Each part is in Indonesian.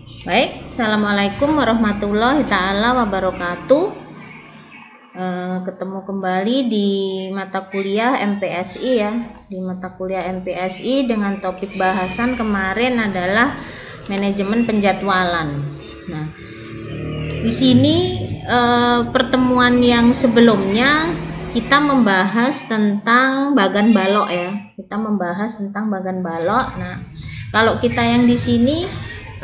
Baik, Assalamualaikum warahmatullahi ta'ala wabarakatuh. Ketemu kembali di mata kuliah MPSI ya. Di mata kuliah MPSI dengan topik bahasan kemarin adalah manajemen penjadwalan. Nah, di sini pertemuan yang sebelumnya kita membahas tentang bagan balok ya. Kita membahas tentang bagan balok. Nah, kalau kita yang di sini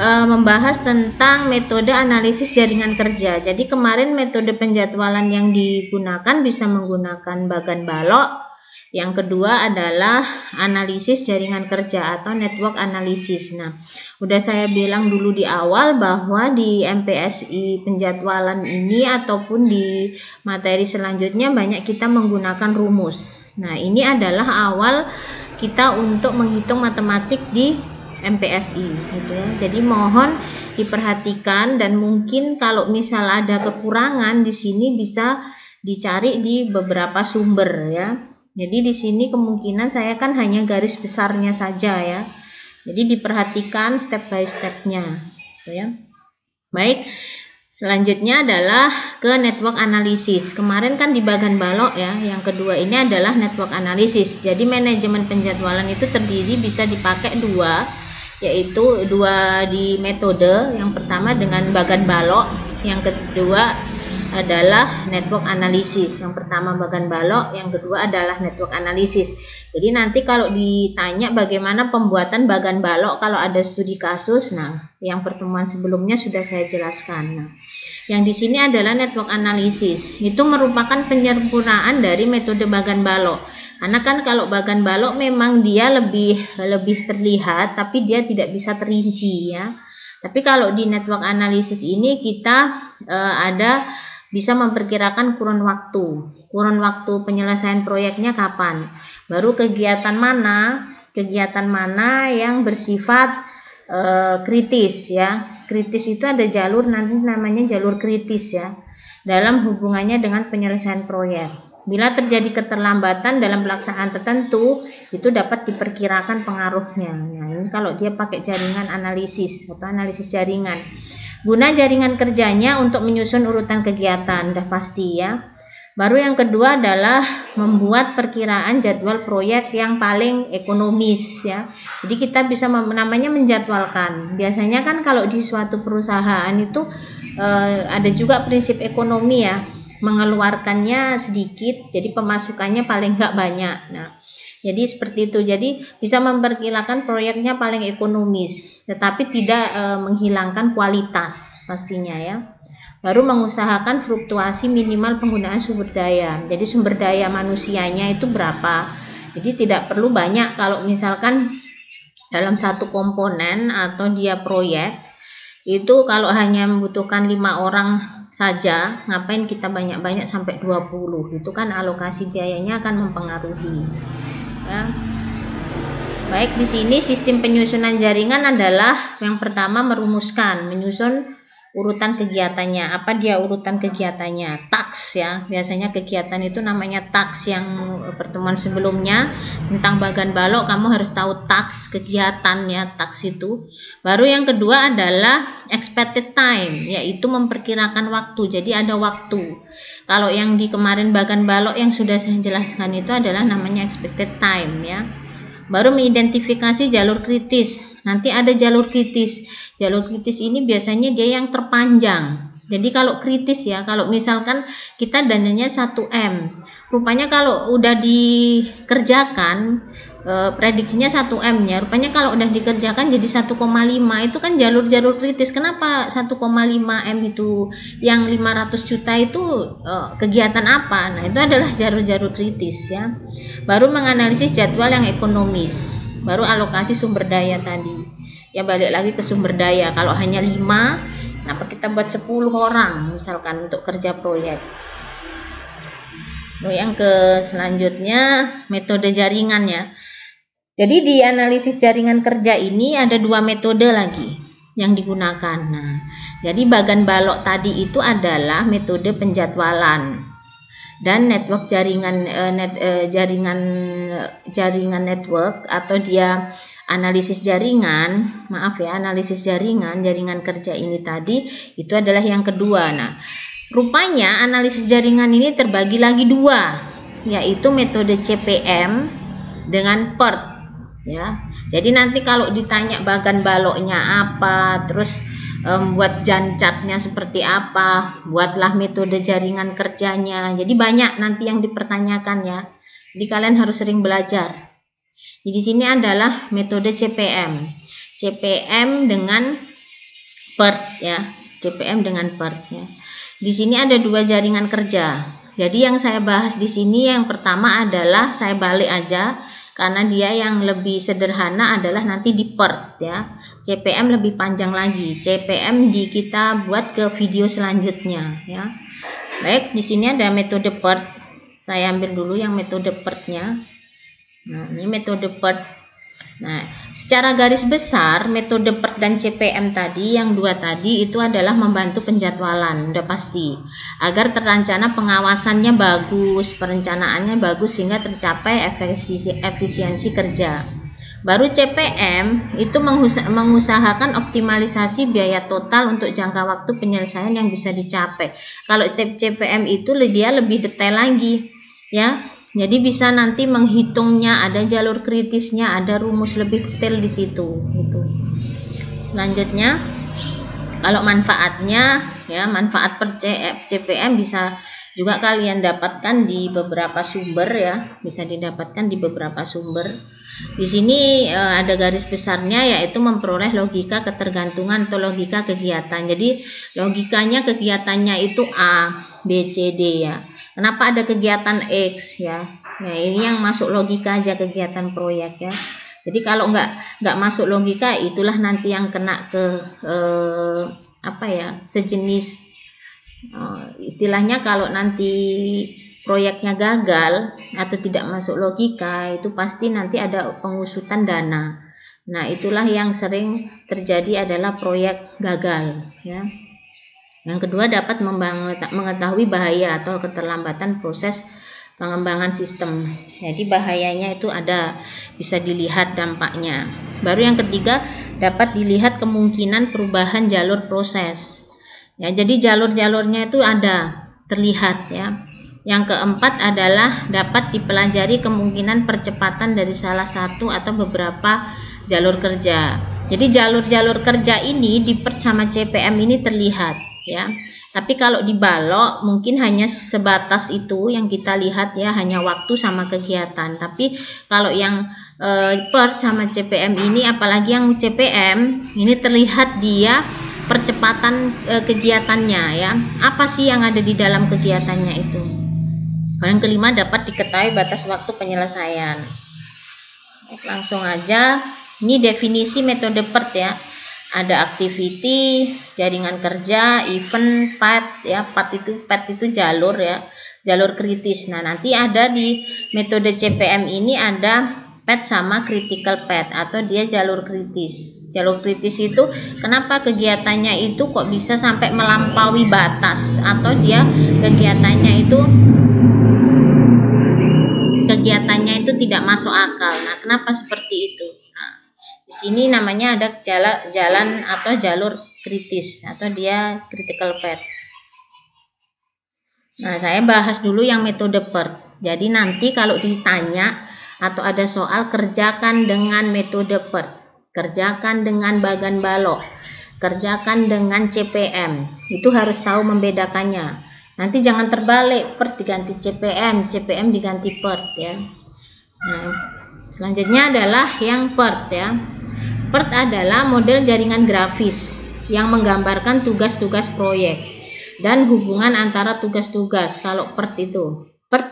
membahas tentang metode analisis jaringan kerja. Jadi kemarin metode penjadwalan yang digunakan bisa menggunakan bagan balok. Yang kedua adalah analisis jaringan kerja atau network analysis. Nah, udah saya bilang dulu di awal bahwa di MPSI penjadwalan ini ataupun di materi selanjutnya banyak kita menggunakan rumus. Nah, ini adalah awal kita untuk menghitung matematik di MPSI gitu ya. Jadi mohon diperhatikan dan mungkin kalau misal ada kekurangan di sini bisa dicari di beberapa sumber ya. Jadi di sini kemungkinan saya kan hanya garis besarnya saja ya. Jadi diperhatikan step by stepnya gitu ya. Baik, selanjutnya adalah ke network analisis. Kemarin kan di bagan balok ya. Yang kedua ini adalah network analisis. Jadi manajemen penjadwalan itu terdiri bisa dipakai yaitu dua di metode. Yang pertama dengan bagan balok, yang kedua adalah network analisis. Yang pertama bagan balok, yang kedua adalah network analisis. Jadi nanti kalau ditanya bagaimana pembuatan bagan balok kalau ada studi kasus, nah yang pertemuan sebelumnya sudah saya jelaskan. Nah, yang di sini adalah network analisis. Itu merupakan penyempurnaan dari metode bagan balok. Karena kan kalau bagan balok memang dia lebih terlihat tapi dia tidak bisa terinci ya. Tapi kalau di network analisis ini kita bisa memperkirakan kurun waktu penyelesaian proyeknya kapan. Baru kegiatan mana yang bersifat kritis ya. Kritis itu ada jalur nanti namanya jalur kritis ya. Dalam hubungannya dengan penyelesaian proyek. Bila terjadi keterlambatan dalam pelaksanaan tertentu, itu dapat diperkirakan pengaruhnya. Nah, ini kalau dia pakai jaringan analisis atau analisis jaringan. Guna jaringan kerjanya untuk menyusun urutan kegiatan, udah pasti ya. Baru yang kedua adalah membuat perkiraan jadwal proyek yang paling ekonomis ya. Jadi kita bisa namanya menjadwalkan. Biasanya kan kalau di suatu perusahaan itu ada juga prinsip ekonomi ya. Mengeluarkannya sedikit, jadi pemasukannya paling nggak banyak. Nah, jadi seperti itu. Jadi bisa memperkirakan proyeknya paling ekonomis, tetapi tidak menghilangkan kualitas pastinya ya. Baru mengusahakan fluktuasi minimal penggunaan sumber daya. Jadi sumber daya manusianya itu berapa? Jadi tidak perlu banyak kalau misalkan dalam satu komponen atau dia proyek itu kalau hanya membutuhkan 5 orang saja, ngapain kita banyak-banyak sampai 20, itu kan alokasi biayanya akan mempengaruhi ya. Baik, di sini sistem penyusunan jaringan adalah yang pertama menyusun urutan kegiatannya. Apa dia urutan kegiatannya? Task ya. Biasanya kegiatan itu namanya task. Yang pertemuan sebelumnya tentang bagan balok kamu harus tahu task kegiatannya, task itu. Baru yang kedua adalah expected time, yaitu memperkirakan waktu. Jadi ada waktu. Kalau yang di kemarin bagan balok yang sudah saya jelaskan itu adalah namanya expected time ya. Baru mengidentifikasi jalur kritis. Nanti ada jalur kritis. Jalur kritis ini biasanya dia yang terpanjang. Jadi kalau kritis ya, kalau misalkan kita dananya 1M. Rupanya kalau udah dikerjakan prediksinya 1M-nya. Rupanya kalau udah dikerjakan jadi 1,5. Itu kan jalur-jalur kritis. Kenapa 1,5M itu yang 500 juta itu kegiatan apa? Nah, itu adalah jalur-jalur kritis ya. Baru menganalisis jadwal yang ekonomis. Baru alokasi sumber daya tadi. Ya balik lagi ke sumber daya. Kalau hanya 5, kenapa kita buat 10 orang misalkan untuk kerja proyek. Lalu yang ke selanjutnya metode jaringan ya. Jadi di analisis jaringan kerja ini ada 2 metode lagi yang digunakan. Nah, jadi bagan balok tadi itu adalah metode penjadwalan dan network jaringan network atau dia analisis jaringan, analisis jaringan kerja ini tadi itu adalah yang kedua. Nah, rupanya analisis jaringan ini terbagi lagi dua, yaitu metode CPM dengan PERT ya. Jadi nanti kalau ditanya bagan baloknya apa, terus buat jancatnya seperti apa, buatlah metode jaringan kerjanya. Jadi banyak nanti yang dipertanyakan ya. Jadi kalian harus sering belajar. Jadi di sini adalah metode CPM. CPM dengan PERT ya. CPM dengan PERT ya. Di sini ada dua jaringan kerja. Jadi yang saya bahas di sini yang pertama adalah saya balik aja karena dia yang lebih sederhana adalah nanti di PERT ya. CPM lebih panjang lagi. CPM kita buat ke video selanjutnya ya. Baik, di sini ada metode PERT. Saya ambil dulu yang metode PERT-nya. Nah, ini metode PERT. Nah, secara garis besar metode PERT dan CPM tadi yang dua tadi itu adalah membantu penjadwalan, udah pasti. Agar terancana pengawasannya bagus, perencanaannya bagus sehingga tercapai efisiensi kerja. Baru CPM itu mengusahakan optimalisasi biaya total untuk jangka waktu penyelesaian yang bisa dicapai. Kalau CPM itu dia lebih detail lagi ya. Jadi bisa nanti menghitungnya, ada jalur kritisnya, ada rumus lebih detail di situ gitu. Selanjutnya kalau manfaatnya ya, manfaat per CPM bisa juga kalian dapatkan di beberapa sumber ya, bisa didapatkan di beberapa sumber. Di sini ada garis besarnya yaitu memperoleh logika ketergantungan atau logika kegiatan. Jadi logikanya kegiatannya itu A, B, C, D ya. Kenapa ada kegiatan X ya? Nah, ini yang masuk logika aja kegiatan proyek ya. Jadi kalau nggak masuk logika itulah nanti yang kena ke sejenis istilahnya kalau nanti proyeknya gagal atau tidak masuk logika itu pasti nanti ada pengusutan dana. Nah, itulah yang sering terjadi adalah proyek gagal ya. Yang kedua dapat mengetahui bahaya atau keterlambatan proses pengembangan sistem. Jadi bahayanya itu ada, bisa dilihat dampaknya. Baru yang ketiga dapat dilihat kemungkinan perubahan jalur proses. Ya, jadi jalur-jalurnya itu ada terlihat ya. Yang keempat adalah dapat dipelajari kemungkinan percepatan dari salah satu atau beberapa jalur kerja. Jadi jalur-jalur kerja ini di PERT sama CPM ini terlihat ya. Tapi kalau di balok mungkin hanya sebatas itu yang kita lihat ya, hanya waktu sama kegiatan. Tapi kalau yang PERT sama CPM ini, apalagi yang CPM ini terlihat dia percepatan kegiatannya ya. Apa sih yang ada di dalam kegiatannya itu? Yang kelima dapat diketahui batas waktu penyelesaian. Langsung aja, ini definisi metode PERT ya. Ada activity, jaringan kerja, event, path ya. Path itu jalur ya, jalur kritis. Nah, nanti ada di metode CPM ini ada path sama critical path atau dia jalur kritis. Jalur kritis itu kenapa kegiatannya itu kok bisa sampai melampaui batas atau dia kegiatannya itu tidak masuk akal. Nah, kenapa seperti itu? Nah, di sini namanya ada jalan atau jalur kritis atau dia critical path. Nah, saya bahas dulu yang metode PERT. Jadi nanti kalau ditanya atau ada soal kerjakan dengan metode PERT, kerjakan dengan bagan balok, kerjakan dengan CPM, itu harus tahu membedakannya. Nanti jangan terbalik, PERT diganti CPM, CPM diganti PERT ya. Nah, selanjutnya adalah yang PERT ya. PERT adalah model jaringan grafis yang menggambarkan tugas-tugas proyek dan hubungan antara tugas-tugas. Kalau PERT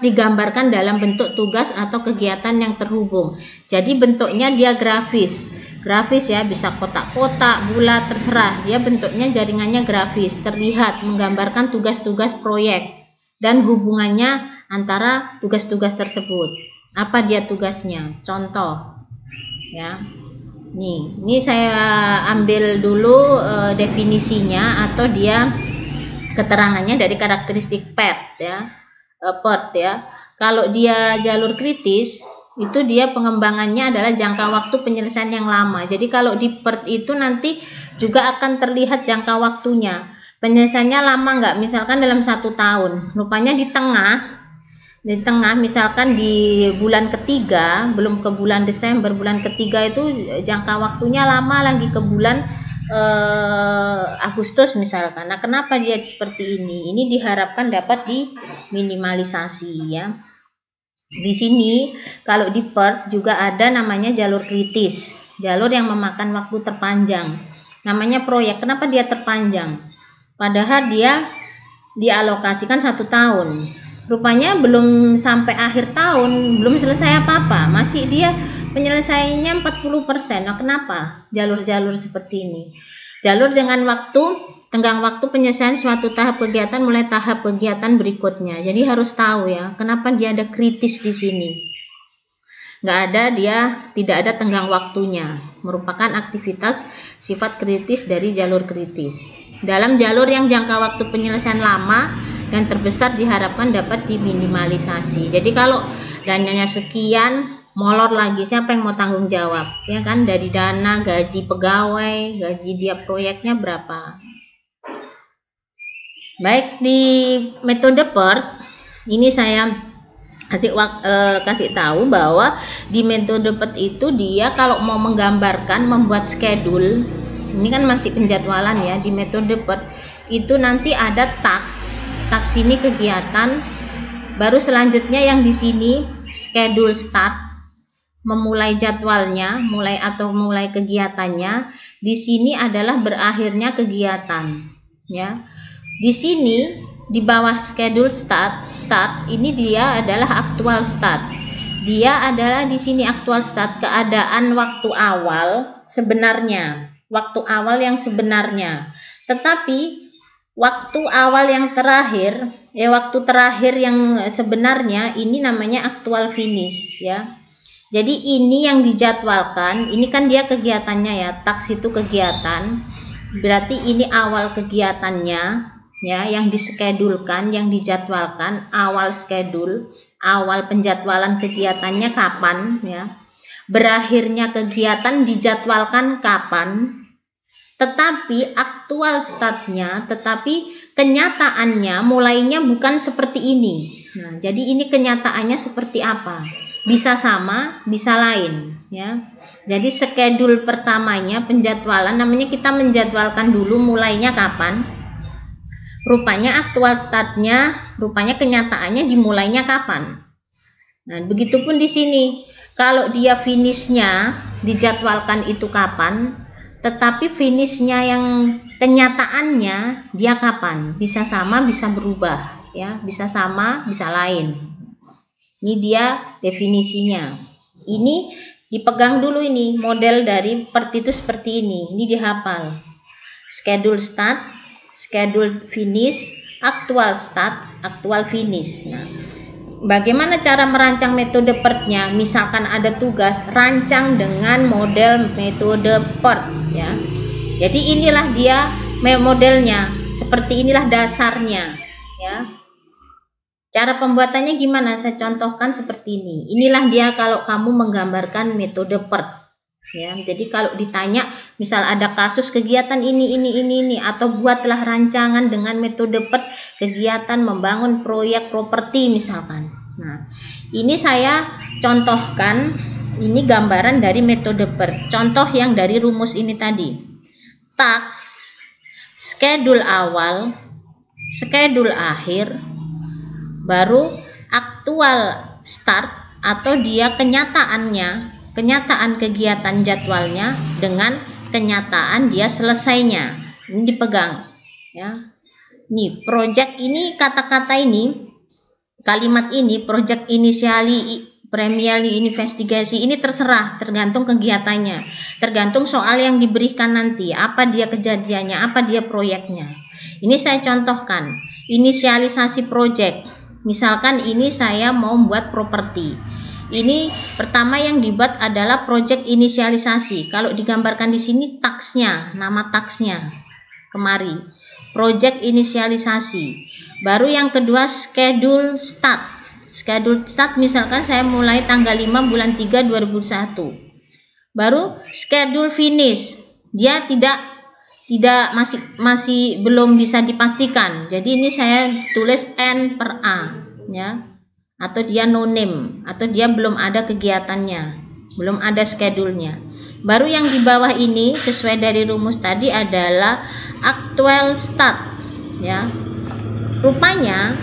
digambarkan dalam bentuk tugas atau kegiatan yang terhubung. Jadi bentuknya dia grafis ya, bisa kotak-kotak, bulat, terserah. Dia bentuknya jaringannya grafis, terlihat menggambarkan tugas-tugas proyek dan hubungannya antara tugas-tugas tersebut. Apa dia tugasnya? Contoh ya. Ini saya ambil dulu definisinya atau dia keterangannya dari karakteristik PERT ya. PERT ya. Kalau dia jalur kritis itu dia pengembangannya adalah jangka waktu penyelesaian yang lama. Jadi kalau di PERT itu nanti juga akan terlihat jangka waktunya. Penyelesaiannya lama nggak? Misalkan dalam 1 tahun. Rupanya di tengah misalkan di bulan ketiga, belum ke bulan Desember, bulan ketiga itu jangka waktunya lama lagi ke bulan Agustus misalkan. Nah, kenapa dia seperti ini? Ini diharapkan dapat diminimalisasi ya. Di sini kalau di PERT juga ada namanya jalur kritis, jalur yang memakan waktu terpanjang. Namanya proyek. Kenapa dia terpanjang? Padahal dia dialokasikan 1 tahun. Rupanya belum sampai akhir tahun, belum selesai apa-apa. Masih dia penyelesaiannya 40%. Nah, kenapa jalur-jalur seperti ini? Jalur dengan tenggang waktu penyelesaian suatu tahap kegiatan mulai tahap kegiatan berikutnya. Jadi harus tahu ya, kenapa dia ada kritis di sini. Tidak ada tenggang waktunya. Merupakan aktivitas sifat kritis dari jalur kritis. Dalam jalur yang jangka waktu penyelesaian lama dan terbesar diharapkan dapat diminimalisasi. Jadi kalau dananya sekian, molor lagi, siapa yang mau tanggung jawab? Ya kan, dari dana, gaji pegawai, gaji dia proyeknya berapa. Baik, di metode PERT ini saya kasih tahu bahwa di metode PERT itu dia kalau mau menggambarkan, membuat schedule, ini kan masih penjadwalan ya. Di metode PERT itu nanti ada task ini kegiatan, baru selanjutnya yang di sini schedule start, memulai jadwalnya, mulai kegiatannya. Di sini adalah berakhirnya kegiatan ya. Di sini di bawah schedule start ini dia adalah actual start. Dia adalah di sini actual start, keadaan waktu awal sebenarnya, waktu awal yang sebenarnya. Tetapi waktu awal yang terakhir, waktu terakhir yang sebenarnya ini namanya actual finish ya. Jadi ini yang dijadwalkan, ini kan dia kegiatannya ya, task itu kegiatan. Berarti ini awal kegiatannya ya, yang diskedulkan, yang dijadwalkan, awal schedule, awal penjadwalan kegiatannya kapan ya. Berakhirnya kegiatan dijadwalkan kapan. Tetapi aktual startnya, tetapi kenyataannya mulainya bukan seperti ini. Nah, jadi ini kenyataannya seperti apa? Bisa sama, bisa lain ya. Jadi schedule pertamanya penjadwalan, namanya kita menjadwalkan dulu mulainya kapan. Rupanya aktual startnya, rupanya kenyataannya dimulainya kapan. Nah, begitupun di sini. Kalau dia finishnya dijadwalkan itu kapan, tetapi finishnya yang kenyataannya dia kapan, bisa sama bisa berubah ya, bisa sama bisa lain. Ini dia definisinya. Ini dipegang dulu, ini model dari PERT itu seperti ini dihafal. Schedule start, schedule finish, actual start, actual finish. Nah, bagaimana cara merancang metode PERT-nya? Misalkan ada tugas, rancang dengan model metode PERT ya. Jadi inilah dia modelnya, seperti inilah dasarnya ya. Cara pembuatannya gimana? Saya contohkan seperti ini. Inilah dia kalau kamu menggambarkan metode PERT ya. Jadi kalau ditanya misal ada kasus kegiatan ini atau buatlah rancangan dengan metode PERT kegiatan membangun proyek properti misalkan. Nah, ini saya contohkan, ini gambaran dari metode PERT. Contoh yang dari rumus ini tadi. Task, schedule awal, schedule akhir, baru aktual start atau dia kenyataan kegiatan jadwalnya dengan kenyataan dia selesainya. Ini dipegang ya. Nih, project ini, kata-kata ini, kalimat ini, project initially primary investigasi, ini tergantung kegiatannya, tergantung soal yang diberikan nanti, apa dia kejadiannya, apa dia proyeknya. Ini saya contohkan, inisialisasi project. Misalkan ini saya mau membuat properti. Ini pertama yang dibuat adalah project inisialisasi. Kalau digambarkan di sini tasknya, nama tasknya kemari, project inisialisasi. Baru yang kedua schedule start. Schedule start misalkan saya mulai tanggal 5 bulan 3 2021. Baru schedule finish, dia tidak masih belum bisa dipastikan. Jadi ini saya tulis N per A ya. Atau dia no name, atau dia belum ada kegiatannya, belum ada schedule-nya. Baru yang di bawah ini sesuai dari rumus tadi adalah actual start ya. Rupanya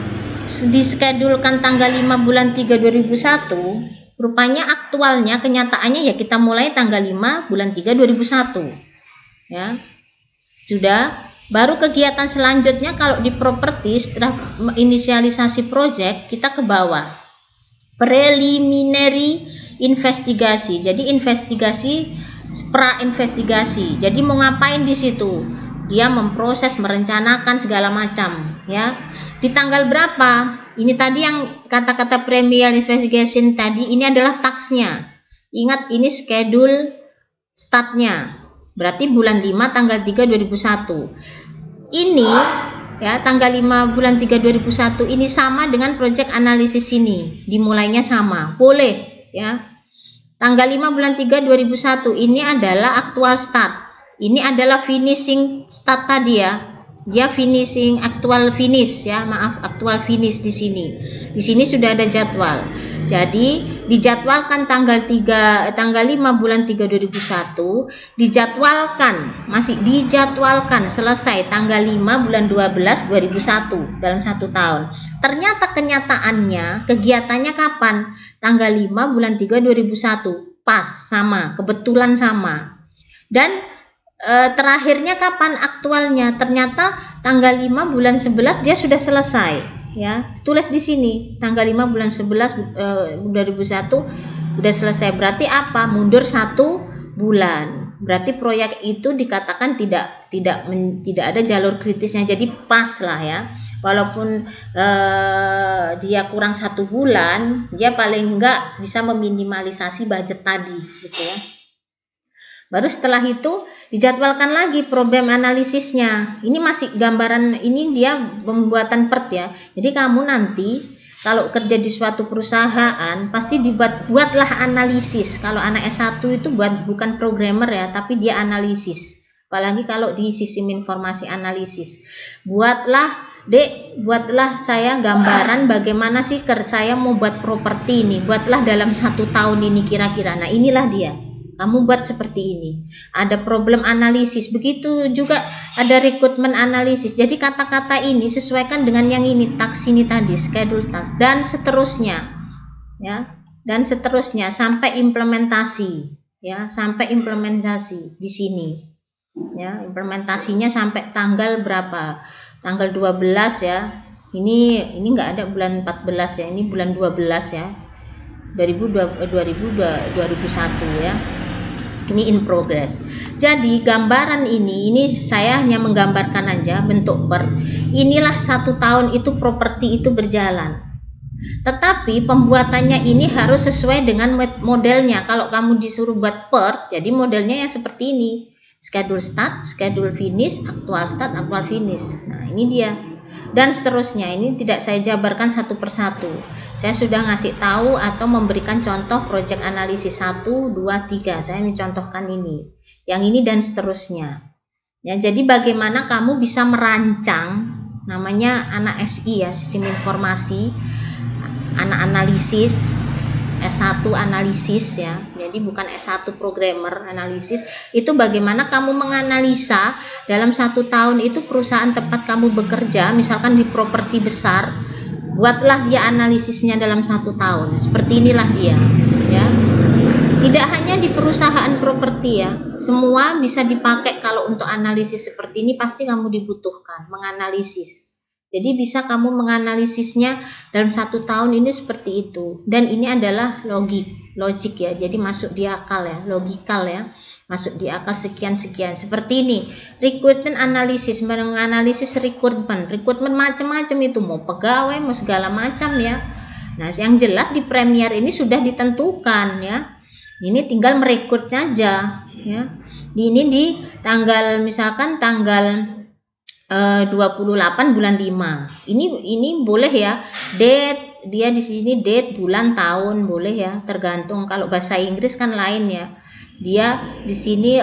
dischedulekan tanggal 5 bulan 3 2001, rupanya aktualnya kenyataannya ya kita mulai tanggal 5 bulan 3 2001 ya. Sudah. Baru kegiatan selanjutnya kalau di properti setelah inisialisasi project kita ke bawah preliminary investigasi. Jadi investigasi, pra investigasi. Jadi mau ngapain di situ? Dia memproses, merencanakan segala macam ya. Di tanggal berapa? Ini tadi yang kata-kata premier investigation tadi, ini adalah tasknya. Ingat ini schedule startnya. Berarti bulan 5 tanggal 3 2001. Ini ya tanggal 5 bulan 3 2001 ini sama dengan project analisis ini. Dimulainya sama. Boleh ya. Tanggal 5 bulan 3 2001 ini adalah actual start. Ini adalah finishing start tadi ya. Dia finishing actual finish ya, maaf actual finish di sini. Di sini sudah ada jadwal. Jadi dijadwalkan tanggal 5 bulan 3 2001, masih dijadwalkan selesai tanggal 5 bulan 12 2001 dalam 1 tahun. Ternyata kenyataannya kegiatannya kapan? Tanggal 5 bulan 3 2001. Pas sama, kebetulan sama. Dan terakhirnya kapan aktualnya? Ternyata tanggal 5 bulan 11 dia sudah selesai ya. Tulis di sini tanggal 5 bulan 11 2001 sudah selesai. Berarti apa? Mundur 1 bulan. Berarti proyek itu dikatakan tidak ada jalur kritisnya. Jadi pas lah ya. Walaupun dia kurang 1 bulan, dia paling enggak bisa meminimalisasi budget tadi gitu ya. Baru setelah itu dijadwalkan lagi problem analisisnya. Ini masih gambaran, ini dia pembuatan PERT ya. Jadi kamu nanti kalau kerja di suatu perusahaan pasti buatlah analisis. Kalau anak S1 itu bukan programmer ya, tapi dia analisis. Apalagi kalau di sistem informasi analisis. Buatlah saya gambaran bagaimana sih saya mau buat properti ini. Buatlah dalam 1 tahun ini kira-kira. Nah inilah dia. Kamu buat seperti ini. Ada problem analisis, begitu juga ada rekrutmen analisis. Jadi kata-kata ini sesuaikan dengan yang ini, task ini tadi, schedule task, dan seterusnya. Ya, dan seterusnya sampai implementasi, ya, sampai implementasi di sini. Ya, implementasinya sampai tanggal berapa? Tanggal 12 ya. Ini enggak ada bulan 14 ya, ini bulan 12 ya. 2001 ya. Ini in progress. Jadi gambaran ini saya hanya menggambarkan aja bentuk PERT. Inilah 1 tahun itu properti itu berjalan. Tetapi pembuatannya ini harus sesuai dengan modelnya. Kalau kamu disuruh buat PERT, jadi modelnya yang seperti ini. Schedule start, schedule finish, actual start, actual finish. Nah, ini dia. Dan seterusnya, ini tidak saya jabarkan satu persatu. Saya sudah ngasih tahu atau memberikan contoh project analisis 1, 2, 3. Saya mencontohkan ini. Yang ini dan seterusnya. Ya, jadi bagaimana kamu bisa merancang, namanya anak SI ya, sistem informasi, anak analisis, S1 analisis ya. Jadi bukan S1 programmer analisis. Itu bagaimana kamu menganalisa dalam 1 tahun itu perusahaan tempat kamu bekerja, misalkan di properti besar, buatlah dia analisisnya dalam 1 tahun. Seperti inilah dia ya. Tidak hanya di perusahaan properti ya, semua bisa dipakai. Kalau untuk analisis seperti ini pasti kamu dibutuhkan menganalisis. Jadi bisa kamu menganalisisnya dalam 1 tahun ini seperti itu. Dan ini adalah logik ya. Jadi masuk di akal ya, logikal ya. Masuk di akal sekian. Seperti ini. Recruitment analysis, menganalisis rekrutmen macam-macam itu, mau pegawai, mau segala macam ya. Nah, yang jelas di Premier ini sudah ditentukan ya. Ini tinggal merekrutnya aja ya. Ini di tanggal misalkan tanggal 28 bulan 5. Ini boleh ya. Date dia di sini date, bulan, tahun boleh ya, tergantung. Kalau bahasa Inggris kan lain ya. Dia di sini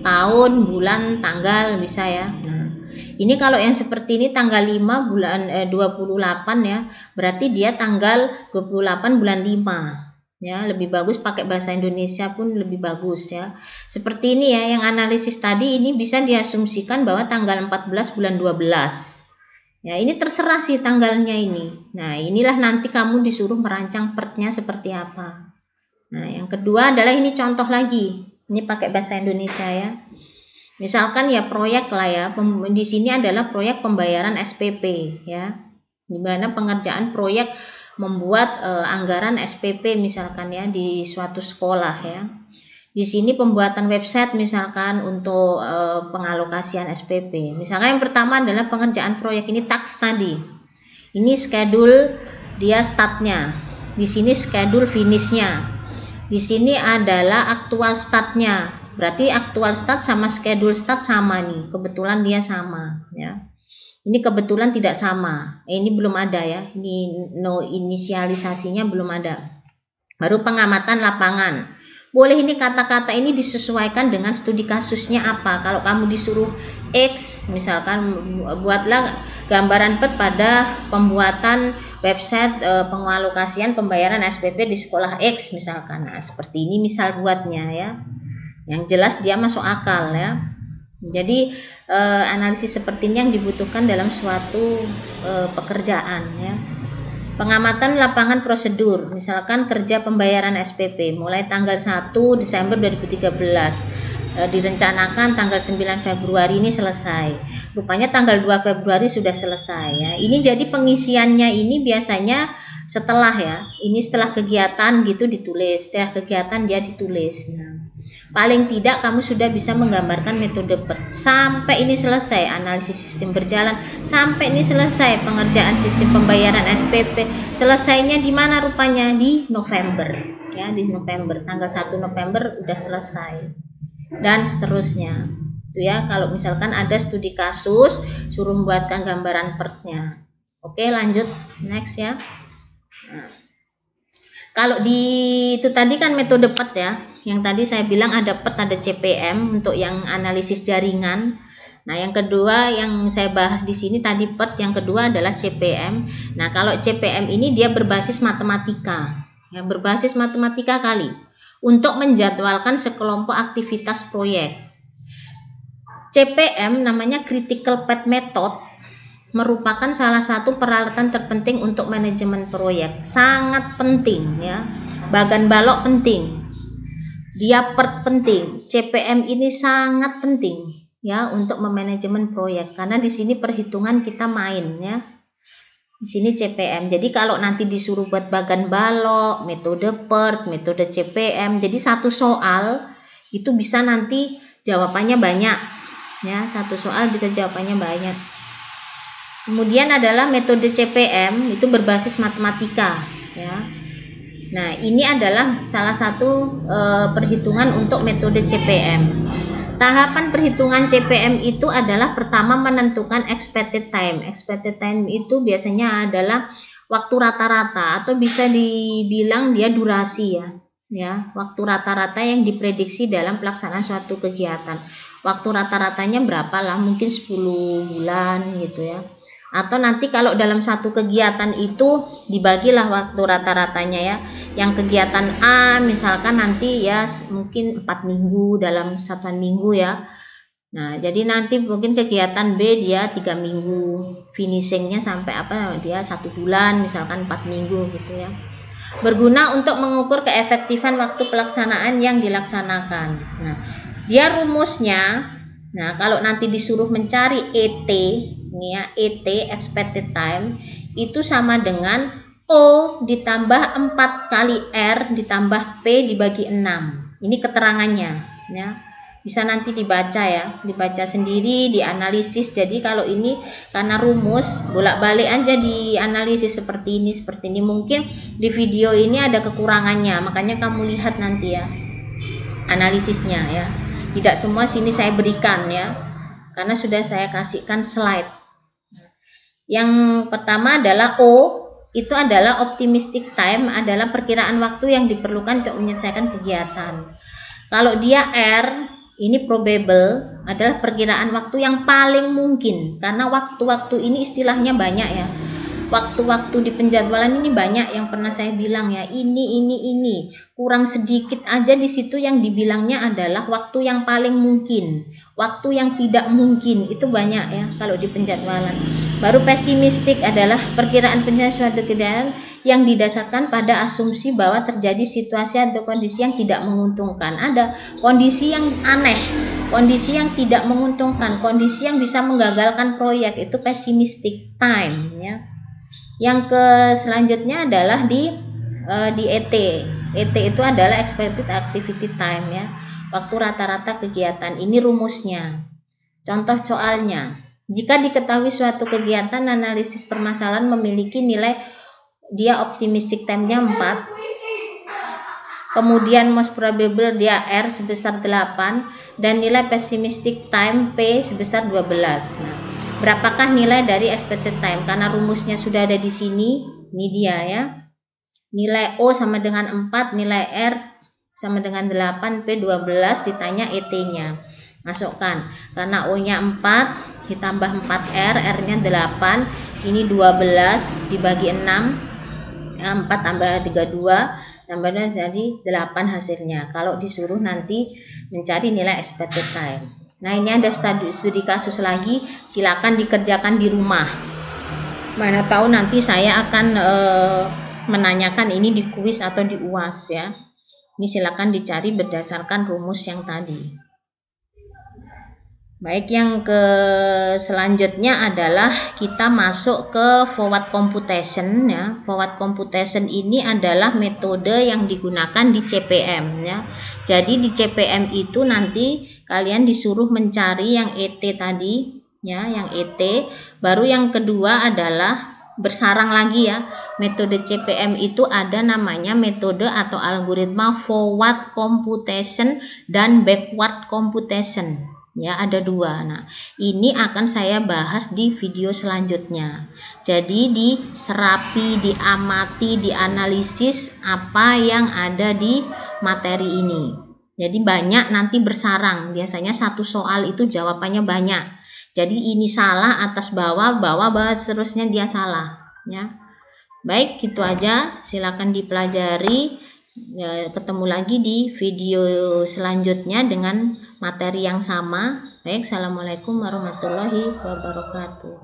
tahun, bulan, tanggal bisa ya. Nah, ini kalau yang seperti ini tanggal 5 bulan 28 ya, berarti dia tanggal 28 bulan 5. Ya, lebih bagus pakai bahasa Indonesia pun lebih bagus ya. Seperti ini ya, yang analisis tadi ini bisa diasumsikan bahwa tanggal 14 bulan 12. Ya, ini terserah sih tanggalnya ini. Nah, inilah nanti kamu disuruh merancang pertnya seperti apa. Nah, yang kedua adalah ini contoh lagi. Ini pakai bahasa Indonesia ya. Misalkan ya proyek lah ya. Di sini adalah proyek pembayaran SPP ya. Di mana pengerjaan proyek membuat anggaran SPP misalkan ya di suatu sekolah ya. Di sini pembuatan website misalkan untuk pengalokasian SPP. Misalkan yang pertama adalah pengerjaan proyek ini task tadi. Ini schedule dia startnya. Di sini schedule finishnya. Di sini adalah aktual startnya. Berarti aktual start sama schedule start sama nih. Kebetulan dia sama ya. Ini kebetulan tidak sama. Ini belum ada ya. Ini no inisialisasinya belum ada. Baru pengamatan lapangan. Boleh ini kata-kata ini disesuaikan dengan studi kasusnya apa. Kalau kamu disuruh X, misalkan buatlah gambaran PET pada pembuatan website pengalokasian pembayaran SPP di sekolah X misalkan. Nah, seperti ini misal buatnya ya. Yang jelas dia masuk akal ya. Jadi analisis seperti ini yang dibutuhkan dalam suatu pekerjaan ya. Pengamatan lapangan prosedur, misalkan kerja pembayaran SPP mulai tanggal 1 Desember 2013, direncanakan tanggal 9 Februari ini selesai. Rupanya tanggal 2 Februari sudah selesai ya. Ini jadi pengisiannya ini biasanya setelah ya. Ini setelah kegiatan gitu ditulis, setelah kegiatan dia ditulis. Nah, paling tidak kamu sudah bisa menggambarkan metode PET sampai ini selesai analisis sistem berjalan, sampai ini selesai pengerjaan sistem pembayaran SPP. Selesainya di mana rupanya? Di November ya, di November tanggal 1 November udah selesai dan seterusnya. Itu ya, kalau misalkan ada studi kasus suruh membuatkan gambaran PET-nya. Oke, lanjut next ya. Nah, kalau di itu tadi kan metode PET ya. Yang tadi saya bilang ada PET, ada CPM untuk yang analisis jaringan. Nah, yang kedua yang saya bahas di sini tadi PET, yang kedua adalah CPM. Nah, kalau CPM ini dia berbasis matematika. Ya, berbasis matematika kali untuk menjadwalkan sekelompok aktivitas proyek. CPM namanya Critical Path Method, merupakan salah satu peralatan terpenting untuk manajemen proyek. Sangat penting ya. Bagan balok penting. Dia PET penting, CPM ini sangat penting ya untuk memanajemen proyek karena di sini perhitungan kita main ya. Di sini CPM. Jadi kalau nanti disuruh buat bagan balok, metode PET, metode CPM, jadi satu soal itu bisa nanti jawabannya banyak ya. Satu soal bisa jawabannya banyak. Kemudian adalah metode CPM itu berbasis matematika ya. Nah, ini adalah salah satu perhitungan untuk metode CPM. Tahapan perhitungan CPM itu adalah pertama menentukan expected time. Expected time itu biasanya adalah waktu rata-rata atau bisa dibilang dia durasi ya. Ya, waktu rata-rata yang diprediksi dalam pelaksanaan suatu kegiatan. Waktu rata-ratanya berapa lah? Mungkin 10 bulan gitu ya. Atau nanti kalau dalam satu kegiatan itu dibagilah waktu rata-ratanya ya. Yang kegiatan A misalkan nanti ya mungkin 4 minggu dalam satuan minggu ya. Nah, jadi nanti mungkin kegiatan B dia 3 minggu, finishingnya sampai apa dia 1 bulan misalkan 4 minggu gitu ya. Berguna untuk mengukur keefektifan waktu pelaksanaan yang dilaksanakan. Nah, dia rumusnya, nah kalau nanti disuruh mencari ET, ini ya, ET expected time itu sama dengan O ditambah 4 kali R ditambah P dibagi 6. Ini keterangannya ya. Bisa nanti dibaca ya, dibaca sendiri, dianalisis. Jadi kalau ini karena rumus bolak-balik aja dianalisis seperti ini. Mungkin di video ini ada kekurangannya, makanya kamu lihat nanti ya analisisnya ya. Tidak semua sini saya berikan ya, karena sudah saya kasihkan slide. Yang pertama adalah O itu adalah optimistic time, adalah perkiraan waktu yang diperlukan untuk menyelesaikan kegiatan. Kalau dia R, ini probable, adalah perkiraan waktu yang paling mungkin, karena waktu-waktu ini istilahnya banyak ya. Waktu-waktu di penjadwalan ini banyak yang pernah saya bilang ya, ini kurang sedikit aja di situ yang dibilangnya adalah waktu yang paling mungkin, waktu yang tidak mungkin itu banyak ya kalau di penjadwalan. Baru pesimistik adalah perkiraan penyelesaian suatu keadaan yang didasarkan pada asumsi bahwa terjadi situasi atau kondisi yang tidak menguntungkan. Ada kondisi yang aneh, kondisi yang tidak menguntungkan, kondisi yang bisa menggagalkan proyek, itu pessimistic time ya. Yang selanjutnya adalah di ET. ET itu adalah expected activity time ya. Waktu rata-rata kegiatan. Ini rumusnya. Contoh soalnya. Jika diketahui suatu kegiatan analisis permasalahan memiliki nilai dia optimistic time-nya 4. Kemudian most probable dia R sebesar 8 dan nilai pessimistic time P sebesar 12. Nah, berapakah nilai dari expected time? Karena rumusnya sudah ada di sini. Ini dia ya. Nilai O sama dengan 4, nilai R sama dengan 8, P 12, ditanya ET-nya. Masukkan. Karena O-nya 4 ditambah 4R, R-nya 8, ini 12 dibagi 6. 4 tambah 32 tambahnya jadi 8 hasilnya. Kalau disuruh nanti mencari nilai expected time. Nah, ini ada studi kasus lagi, silakan dikerjakan di rumah. Mana tahu nanti saya akan menanyakan ini di kuis atau di UAS ya. Ini silakan dicari berdasarkan rumus yang tadi. Baik, yang selanjutnya adalah kita masuk ke forward computation ya. Forward computation ini adalah metode yang digunakan di CPM ya. Jadi di CPM itu nanti kalian disuruh mencari yang ET tadi ya, yang ET. Baru yang kedua adalah bersarang lagi ya. Metode CPM itu ada namanya metode atau algoritma forward computation dan backward computation. Ya, ada 2. Nah, ini akan saya bahas di video selanjutnya. Jadi diserapi, diamati, dianalisis apa yang ada di materi ini. Jadi banyak nanti bersarang. Biasanya satu soal itu jawabannya banyak. Jadi ini salah atas bawah, seterusnya dia salah ya. Baik, gitu aja. Silakan dipelajari. Ya, ketemu lagi di video selanjutnya dengan materi yang sama. Baik, assalamualaikum warahmatullahi wabarakatuh.